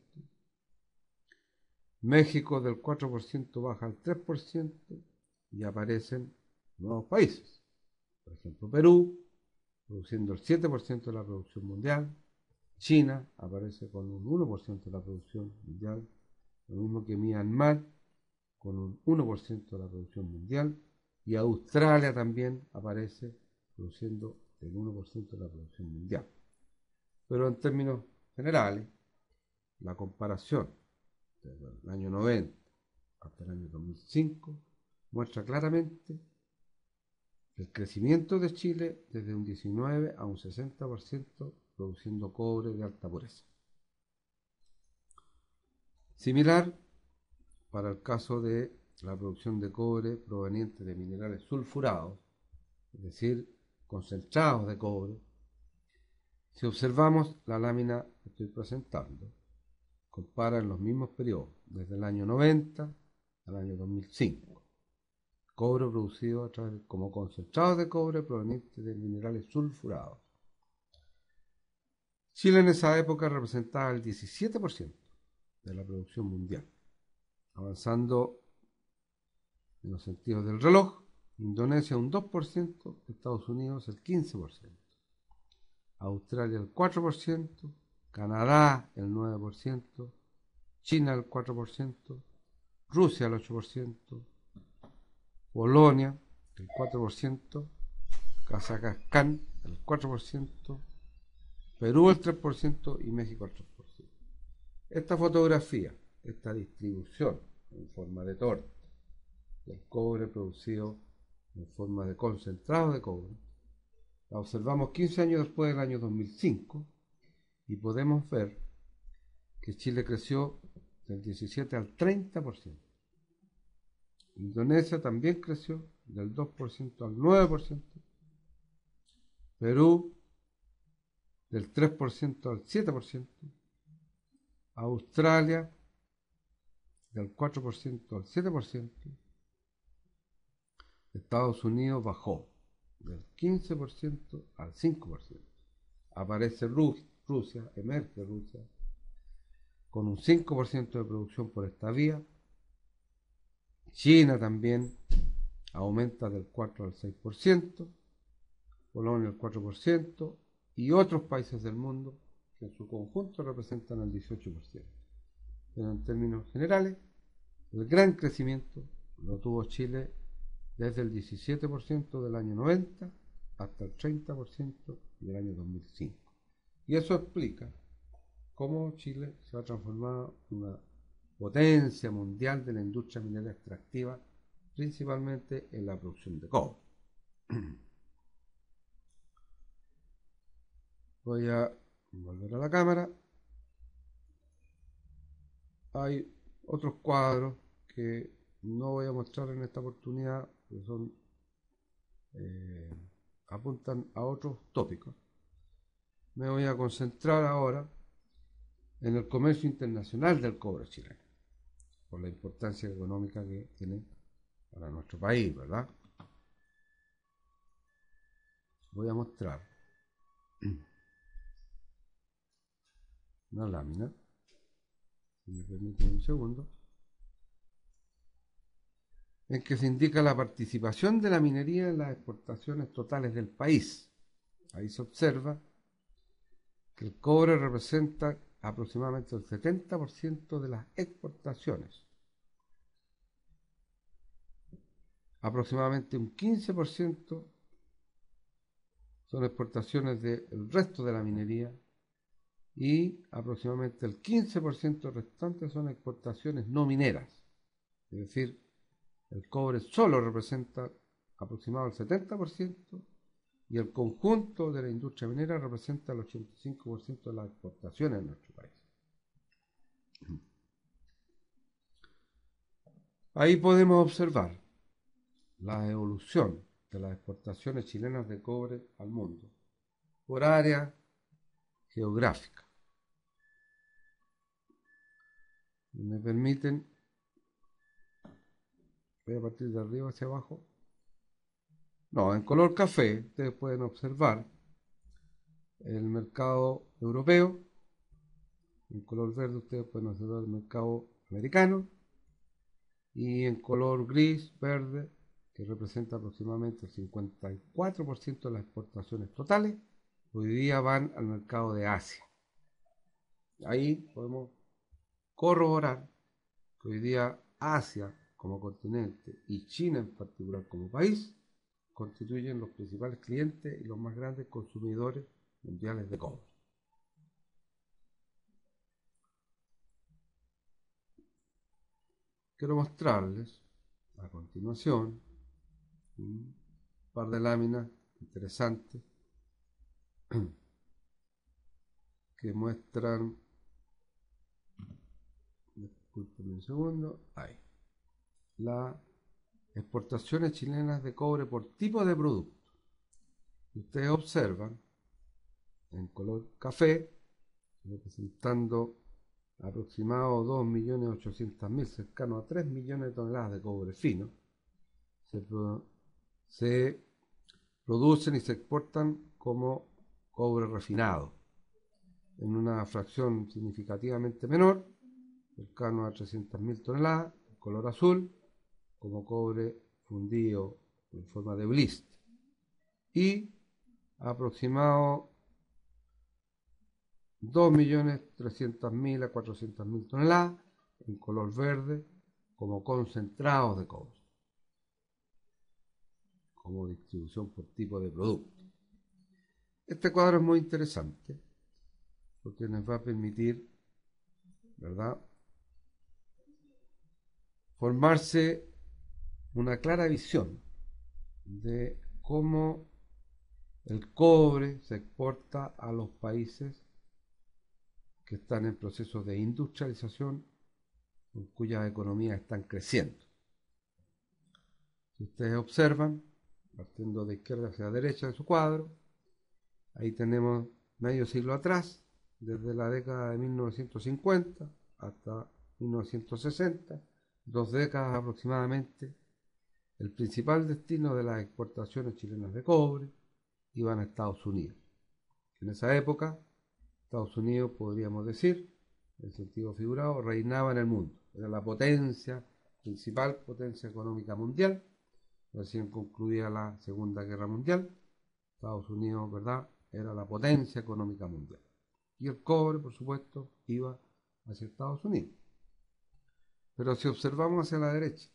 México del 4% baja al 3% y aparecen nuevos países. Por ejemplo, Perú, produciendo el 7% de la producción mundial. China aparece con un 1% de la producción mundial, lo mismo que Myanmar, con un 1% de la producción mundial, y Australia también aparece produciendo el 1% de la producción mundial. Pero en términos generales, la comparación desde el año 90 hasta el año 2005 muestra claramente el crecimiento de Chile desde un 19 a un 60% produciendo cobre de alta pureza. Similar para el caso de la producción de cobre proveniente de minerales sulfurados, es decir, concentrados de cobre. Si observamos la lámina que estoy presentando, compara en los mismos periodos, desde el año 90 al año 2005. Cobre producido a través como concentrados de cobre provenientes de minerales sulfurados. Chile en esa época representaba el 17% de la producción mundial. Avanzando en los sentidos del reloj, Indonesia un 2%, Estados Unidos el 15%, Australia el 4%, Canadá el 9%, China el 4%, Rusia el 8%, Polonia el 4%, Kazajstán el 4%, Perú el 3% y México el 3%. Esta fotografía, esta distribución en forma de torta del cobre producido en forma de concentrado de cobre, la observamos 15 años después del año 2005 y podemos ver que Chile creció del 17 al 30%. Indonesia también creció del 2% al 9%. Perú del 3% al 7%. Australia del 4% al 7%. Estados Unidos bajó del 15% al 5%. Aparece Rusia, emerge Rusia, con un 5% de producción por esta vía. China también aumenta del 4 al 6%, Polonia el 4% y otros países del mundo que en su conjunto representan el 18%. Pero en términos generales, el gran crecimiento lo tuvo Chile desde el 17% del año 90 hasta el 30% del año 2005. Y eso explica cómo Chile se ha transformado en una potencia mundial de la industria minera extractiva, principalmente en la producción de cobre. Voy a volver a la cámara. Hay otros cuadros que no voy a mostrar en esta oportunidad, que son apuntan a otros tópicos. Me voy a concentrar ahora en el comercio internacional del cobre chileno, por la importancia económica que tiene para nuestro país, ¿verdad? Voy a mostrar una lámina, si me permiten un segundo, en que se indica la participación de la minería en las exportaciones totales del país. Ahí se observa que el cobre representa aproximadamente el 70% de las exportaciones. Aproximadamente un 15% son exportaciones del resto de la minería y aproximadamente el 15% restante son exportaciones no mineras. Es decir, el cobre solo representa aproximadamente el 70% y el conjunto de la industria minera representa el 85% de las exportaciones en nuestro país. Ahí podemos observar la evolución de las exportaciones chilenas de cobre al mundo por área geográfica. Si me permiten, voy a partir de arriba hacia abajo. No, en color café ustedes pueden observar el mercado europeo. En color verde ustedes pueden observar el mercado americano. Y en color gris, verde, que representa aproximadamente el 54% de las exportaciones totales, hoy día van al mercado de Asia. Ahí podemos corroborar que hoy día Asia como continente y China en particular como país constituyen los principales clientes y los más grandes consumidores mundiales de cobre. Quiero mostrarles a continuación un par de láminas interesantes que muestran, disculpen un segundo, ahí, las exportaciones chilenas de cobre por tipo de producto. Ustedes observan en color café, representando aproximado 2.800.000, cercano a 3 millones de toneladas de cobre fino, se producen y se exportan como cobre refinado. en una fracción significativamente menor, cercano a 300.000 toneladas, en color azul, como cobre fundido en forma de blister, y aproximado 2.300.000 a 400.000 toneladas en color verde como concentrados de cobre, como distribución por tipo de producto. Este cuadro es muy interesante porque nos va a permitir, ¿verdad?, formarse una clara visión de cómo el cobre se exporta a los países que están en procesos de industrialización, cuyas economías están creciendo. Si ustedes observan, partiendo de izquierda hacia derecha de su cuadro, ahí tenemos medio siglo atrás, desde la década de 1950 hasta 1960, 2 décadas aproximadamente, el principal destino de las exportaciones chilenas de cobre iban a Estados Unidos. En esa época, Estados Unidos, podríamos decir, en sentido figurado, reinaba en el mundo. Era la principal potencia económica mundial. Recién concluida la Segunda Guerra Mundial. Estados Unidos, ¿verdad?, era la potencia económica mundial. Y el cobre, por supuesto, iba hacia Estados Unidos. Pero si observamos hacia la derecha,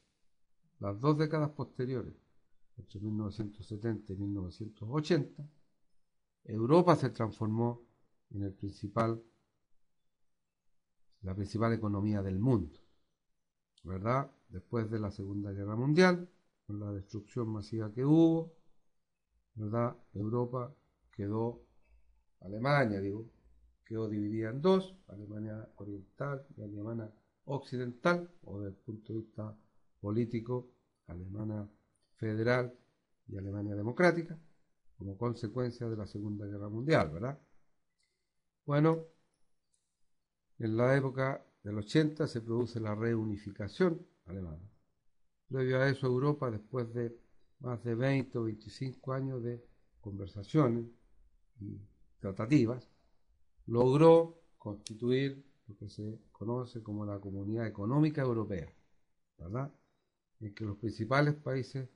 las 2 décadas posteriores, entre 1970 y 1980, Europa se transformó en la principal economía del mundo, ¿verdad? Después de la Segunda Guerra Mundial, con la destrucción masiva que hubo, ¿verdad?, Europa Alemania quedó dividida en 2, Alemania Oriental y Alemania Occidental, o desde el punto de vista político, Alemania Federal y Alemania Democrática, como consecuencia de la Segunda Guerra Mundial, ¿verdad? Bueno, en la época del 80 se produce la reunificación alemana. Previo a eso, Europa, después de más de 20 o 25 años de conversaciones y tratativas, logró constituir lo que se conoce como la Comunidad Económica Europea, ¿verdad?, en que los principales países,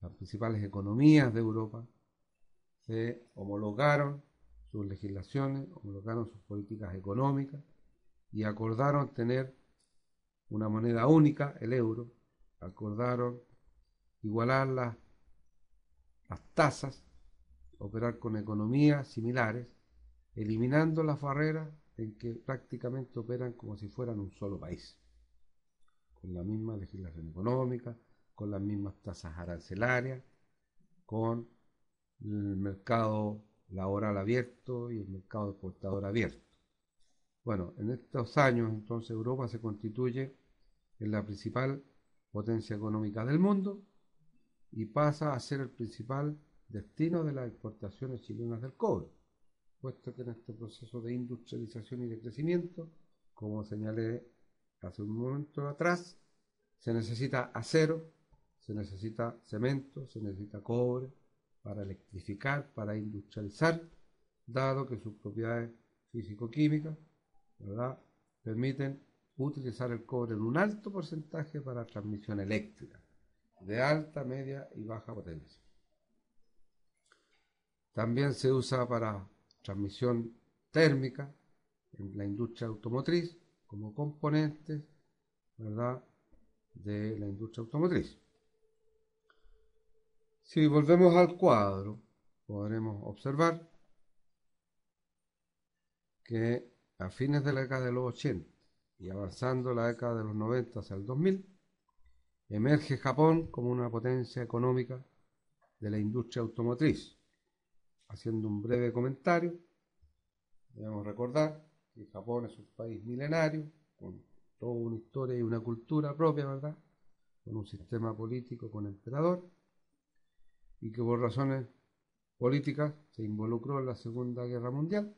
las principales economías de Europa, se homologaron sus legislaciones, homologaron sus políticas económicas y acordaron tener una moneda única, el euro, acordaron igualar las tasas, operar con economías similares, eliminando las barreras en que prácticamente operan como si fueran un solo país, con la misma legislación económica, con las mismas tasas arancelarias, con el mercado laboral abierto y el mercado exportador abierto. Bueno, en estos años entonces Europa se constituye en la principal potencia económica del mundo y pasa a ser el principal destino de las exportaciones chilenas del cobre, puesto que en este proceso de industrialización y de crecimiento, como señalé hace un momento atrás, se necesita acero, se necesita cemento, se necesita cobre para electrificar, para industrializar, dado que sus propiedades físico-químicas, ¿verdad?, permiten utilizar el cobre en un alto porcentaje para transmisión eléctrica, de alta, media y baja potencia. También se usa para transmisión térmica en la industria automotriz como componentes, ¿verdad?, de la industria automotriz. Si volvemos al cuadro, podremos observar que a fines de la década de los 80 y avanzando la década de los 90 hacia el 2000, emerge Japón como una potencia económica de la industria automotriz. Haciendo un breve comentario, debemos recordar que Japón es un país milenario, con toda una historia y una cultura propia, ¿verdad?, con un sistema político con emperador, y que por razones políticas se involucró en la Segunda Guerra Mundial,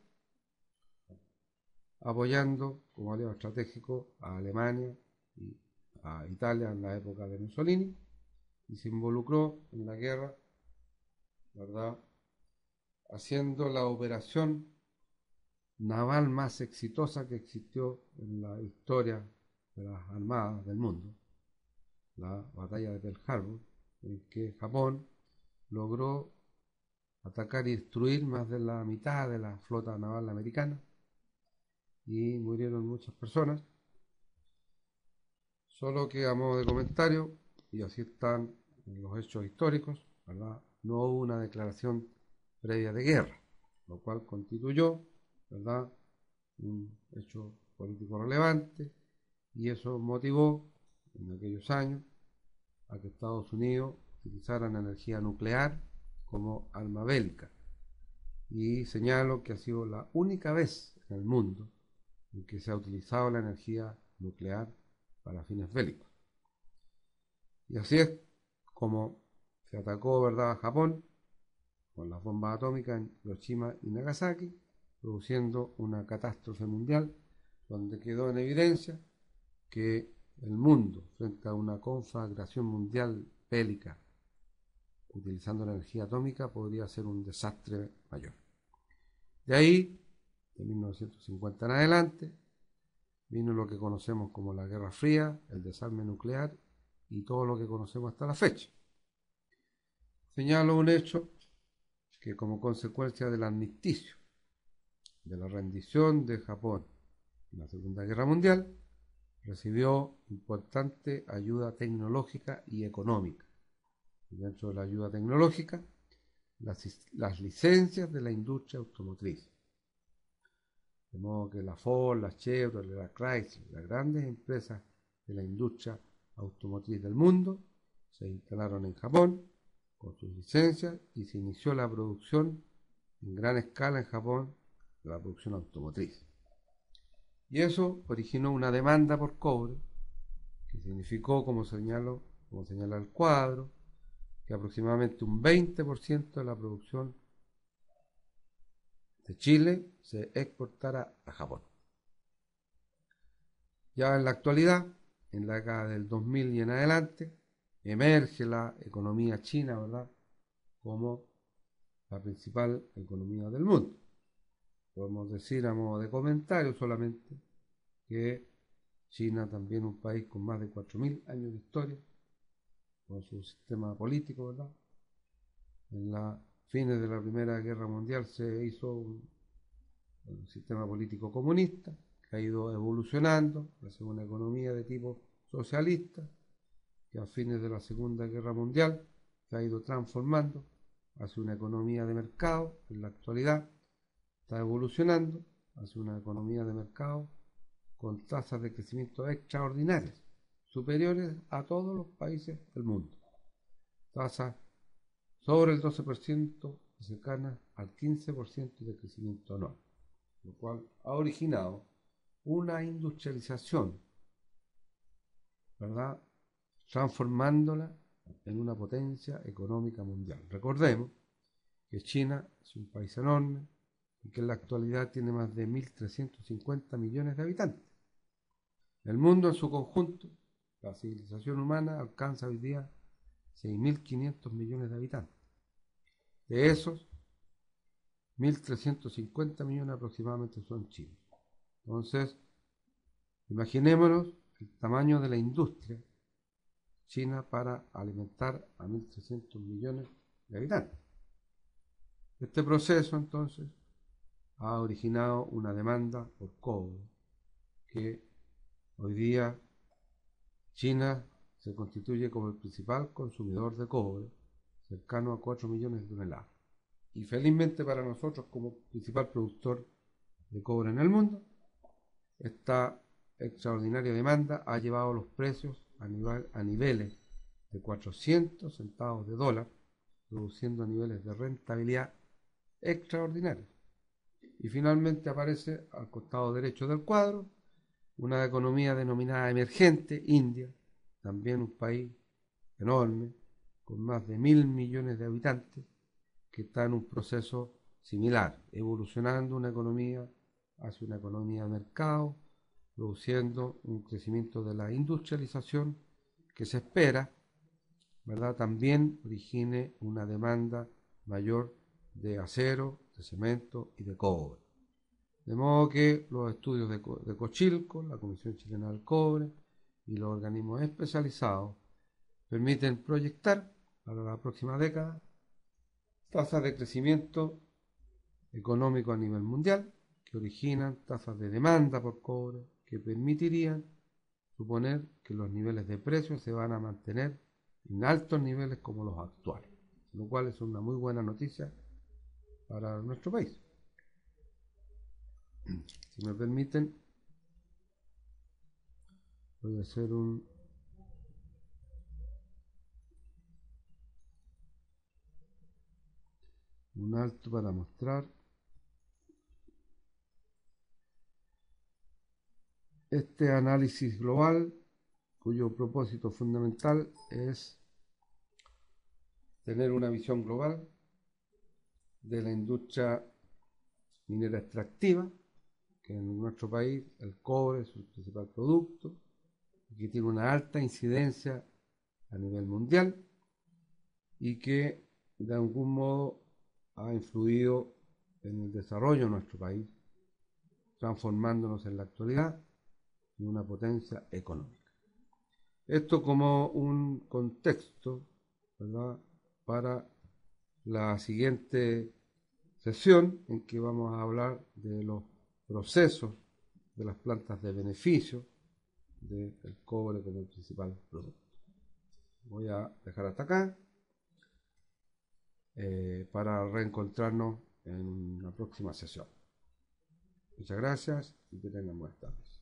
apoyando como aliado estratégico a Alemania y a Italia en la época de Mussolini, y se involucró en la guerra, ¿verdad?, haciendo la operación naval más exitosa que existió en la historia de las armadas del mundo, la batalla de Pearl Harbor, en que Japón logró atacar y destruir más de la mitad de la flota naval americana y murieron muchas personas. Solo que a modo de comentario, y así están los hechos históricos, ¿verdad? No hubo una declaración previa de guerra, lo cual constituyó, ¿verdad?, un hecho político relevante, y eso motivó en aquellos años a que Estados Unidos utilizara la energía nuclear como arma bélica. Y señalo que ha sido la única vez en el mundo en que se ha utilizado la energía nuclear para fines bélicos. Y así es como se atacó, ¿verdad?, a Japón con las bombas atómicas en Hiroshima y Nagasaki, produciendo una catástrofe mundial donde quedó en evidencia que el mundo, frente a una conflagración mundial bélica utilizando la energía atómica, podría ser un desastre mayor. De ahí, de 1950 en adelante, vino lo que conocemos como la Guerra Fría, el desarme nuclear y todo lo que conocemos hasta la fecha. Señalo un hecho que, como consecuencia del armisticio, de la rendición de Japón en la Segunda Guerra Mundial, recibió importante ayuda tecnológica y económica. Y dentro de la ayuda tecnológica, las licencias de la industria automotriz. De modo que la Ford, la Chevrolet, la Chrysler, las grandes empresas de la industria automotriz del mundo se instalaron en Japón con sus licencias y se inició la producción en gran escala en Japón de la producción automotriz. Y eso originó una demanda por cobre que significó, como señala el cuadro, que aproximadamente un 20% de la producción de Chile se exportara a Japón. Ya en la actualidad, en la década del 2000 y en adelante, emerge la economía china, ¿verdad?, como la principal economía del mundo. Podemos decir a modo de comentario solamente que China, también un país con más de 4.000 años de historia, con su sistema político, ¿verdad? En los fines de la Primera Guerra Mundial se hizo un sistema político comunista que ha ido evolucionando hacia una economía de tipo socialista, que a fines de la Segunda Guerra Mundial se ha ido transformando hacia una economía de mercado. En la actualidad está evolucionando hacia una economía de mercado con tasas de crecimiento extraordinarias, superiores a todos los países del mundo. Tasas sobre el 12% y cercanas al 15% de crecimiento anual, lo cual ha originado una industrialización, ¿verdad?, transformándola en una potencia económica mundial. Recordemos que China es un país enorme y que en la actualidad tiene más de 1.350 millones de habitantes. El mundo en su conjunto, la civilización humana, alcanza hoy día 6.500 millones de habitantes. De esos, 1.350 millones aproximadamente son chinos. Entonces, imaginémonos el tamaño de la industria china para alimentar a 1.300 millones de habitantes. Este proceso, entonces, ha originado una demanda por cobre que hoy día China se constituye como el principal consumidor de cobre, cercano a 4 millones de toneladas. Y felizmente para nosotros, como principal productor de cobre en el mundo, esta extraordinaria demanda ha llevado los precios a niveles de 400 centavos de dólar, produciendo niveles de rentabilidad extraordinarios. Y finalmente aparece al costado derecho del cuadro una economía denominada emergente, India, también un país enorme, con más de 1.000 millones de habitantes, que está en un proceso similar, evolucionando una economía hacia una economía de mercado, produciendo un crecimiento de la industrialización que se espera, ¿verdad?, también origine una demanda mayor de acero, de cemento y de cobre. De modo que los estudios de Cochilco, la Comisión Chilena del Cobre y los organismos especializados permiten proyectar para la próxima década tasas de crecimiento económico a nivel mundial que originan tasas de demanda por cobre que permitirían suponer que los niveles de precios se van a mantener en altos niveles como los actuales, lo cual es una muy buena noticia para nuestro país. Si me permiten, voy a hacer un alto para mostrar este análisis global, cuyo propósito fundamental es tener una visión global de la industria minera extractiva, que en nuestro país el cobre es su principal producto, y que tiene una alta incidencia a nivel mundial y que de algún modo ha influido en el desarrollo de nuestro país, transformándonos en la actualidad en una potencia económica. Esto como un contexto, ¿verdad?, para la siguiente sesión, en que vamos a hablar de los procesos de las plantas de beneficio del cobre como el principal producto. Voy a dejar hasta acá para reencontrarnos en una próxima sesión. Muchas gracias y que tengan buenas tardes.